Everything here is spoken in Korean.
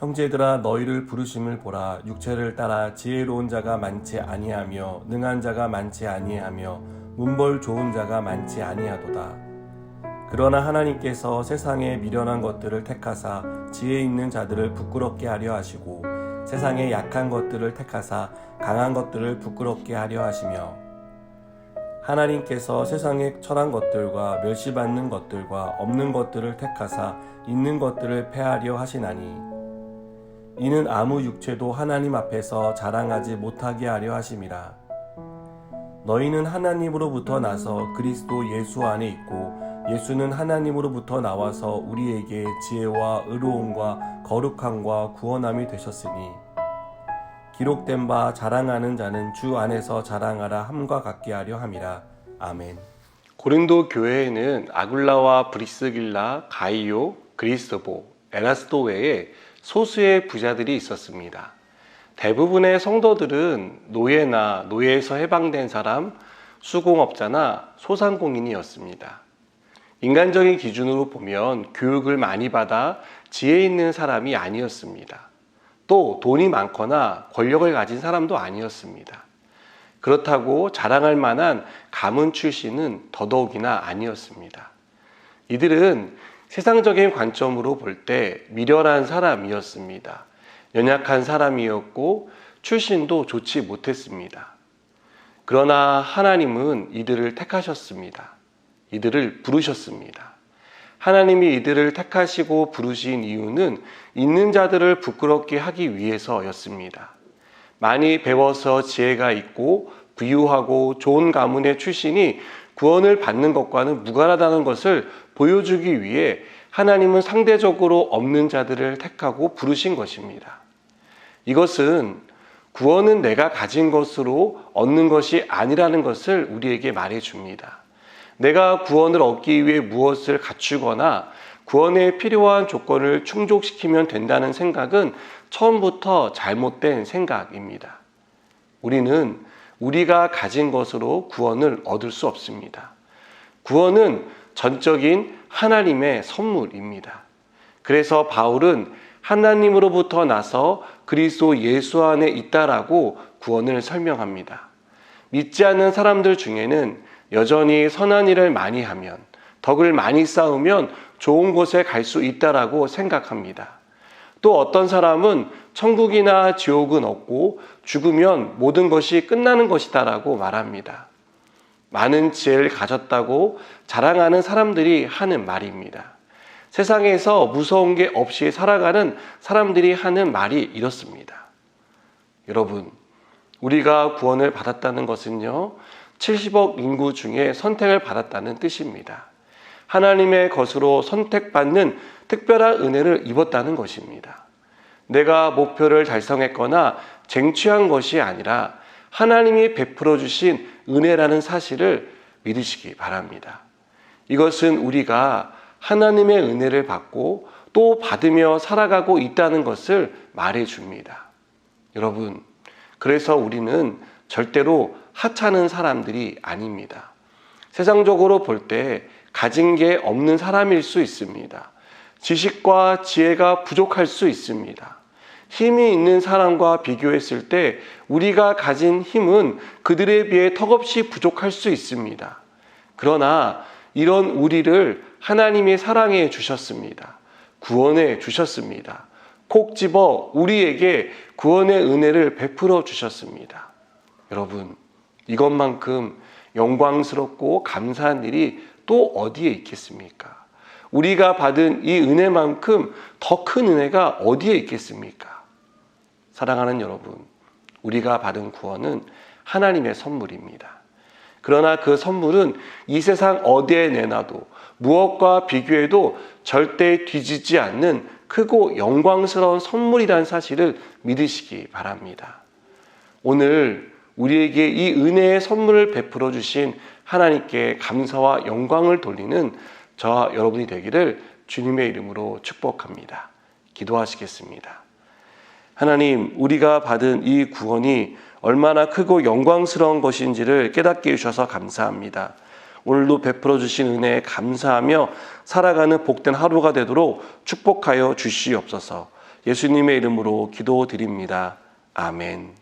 형제들아 너희를 부르심을 보라. 육체를 따라 지혜로운 자가 많지 아니하며 능한 자가 많지 아니하며 문벌 좋은 자가 많지 아니하도다. 그러나 하나님께서 세상의 미련한 것들을 택하사 지혜 있는 자들을 부끄럽게 하려 하시고 세상의 약한 것들을 택하사 강한 것들을 부끄럽게 하려 하시며 하나님께서 세상의 천한 것들과 멸시받는 것들과 없는 것들을 택하사 있는 것들을 패하려 하시나니 이는 아무 육체도 하나님 앞에서 자랑하지 못하게 하려 하심이라. 너희는 하나님으로부터 나서 그리스도 예수 안에 있고 예수는 하나님으로부터 나와서 우리에게 지혜와 의로움과 거룩함과 구원함이 되셨으니 기록된 바 자랑하는 자는 주 안에서 자랑하라 함과 같게 하려 함이라. 아멘. 고린도 교회에는 아굴라와 브리스길라, 가이오, 그리스도, 에라스도 외에 소수의 부자들이 있었습니다. 대부분의 성도들은 노예나 노예에서 해방된 사람, 수공업자나 소상공인이었습니다. 인간적인 기준으로 보면 교육을 많이 받아 지혜 있는 사람이 아니었습니다. 또 돈이 많거나 권력을 가진 사람도 아니었습니다. 그렇다고 자랑할 만한 가문 출신은 더더욱이나 아니었습니다. 이들은 세상적인 관점으로 볼 때 미련한 사람이었습니다. 연약한 사람이었고 출신도 좋지 못했습니다. 그러나 하나님은 이들을 택하셨습니다. 이들을 부르셨습니다. 하나님이 이들을 택하시고 부르신 이유는 있는 자들을 부끄럽게 하기 위해서였습니다. 많이 배워서 지혜가 있고 부유하고 좋은 가문의 출신이 구원을 받는 것과는 무관하다는 것을 보여주기 위해 하나님은 상대적으로 없는 자들을 택하고 부르신 것입니다. 이것은 구원은 내가 가진 것으로 얻는 것이 아니라는 것을 우리에게 말해줍니다. 내가 구원을 얻기 위해 무엇을 갖추거나 구원에 필요한 조건을 충족시키면 된다는 생각은 처음부터 잘못된 생각입니다. 우리는 우리가 가진 것으로 구원을 얻을 수 없습니다. 구원은 전적인 하나님의 선물입니다. 그래서 바울은 하나님으로부터 나서 그리스도 예수 안에 있다라고 구원을 설명합니다. 믿지 않는 사람들 중에는 여전히 선한 일을 많이 하면, 덕을 많이 쌓으면 좋은 곳에 갈 수 있다라고 생각합니다. 또 어떤 사람은 천국이나 지옥은 없고 죽으면 모든 것이 끝나는 것이다라고 말합니다. 많은 지혜를 가졌다고 자랑하는 사람들이 하는 말입니다. 세상에서 무서운 게 없이 살아가는 사람들이 하는 말이 이렇습니다. 여러분, 우리가 구원을 받았다는 것은요, 70억 인구 중에 선택을 받았다는 뜻입니다. 하나님의 것으로 선택받는 특별한 은혜를 입었다는 것입니다. 내가 목표를 달성했거나 쟁취한 것이 아니라 하나님이 베풀어 주신 은혜라는 사실을 믿으시기 바랍니다. 이것은 우리가 하나님의 은혜를 받고 또 받으며 살아가고 있다는 것을 말해줍니다. 여러분, 그래서 우리는 절대로 하찮은 사람들이 아닙니다. 세상적으로 볼 때 가진 게 없는 사람일 수 있습니다. 지식과 지혜가 부족할 수 있습니다. 힘이 있는 사람과 비교했을 때 우리가 가진 힘은 그들에 비해 턱없이 부족할 수 있습니다. 그러나 이런 우리를 하나님이 사랑해 주셨습니다. 구원해 주셨습니다. 콕 집어 우리에게 구원의 은혜를 베풀어 주셨습니다. 여러분, 이것만큼 영광스럽고 감사한 일이 또 어디에 있겠습니까? 우리가 받은 이 은혜만큼 더 큰 은혜가 어디에 있겠습니까? 사랑하는 여러분, 우리가 받은 구원은 하나님의 선물입니다. 그러나 그 선물은 이 세상 어디에 내놔도 무엇과 비교해도 절대 뒤지지 않는 크고 영광스러운 선물이라는 사실을 믿으시기 바랍니다. 오늘 우리에게 이 은혜의 선물을 베풀어 주신 하나님께 감사와 영광을 돌리는 저와 여러분이 되기를 주님의 이름으로 축복합니다. 기도하시겠습니다. 하나님, 우리가 받은 이 구원이 얼마나 크고 영광스러운 것인지를 깨닫게 해주셔서 감사합니다. 오늘도 베풀어 주신 은혜에 감사하며 살아가는 복된 하루가 되도록 축복하여 주시옵소서. 예수님의 이름으로 기도드립니다. 아멘.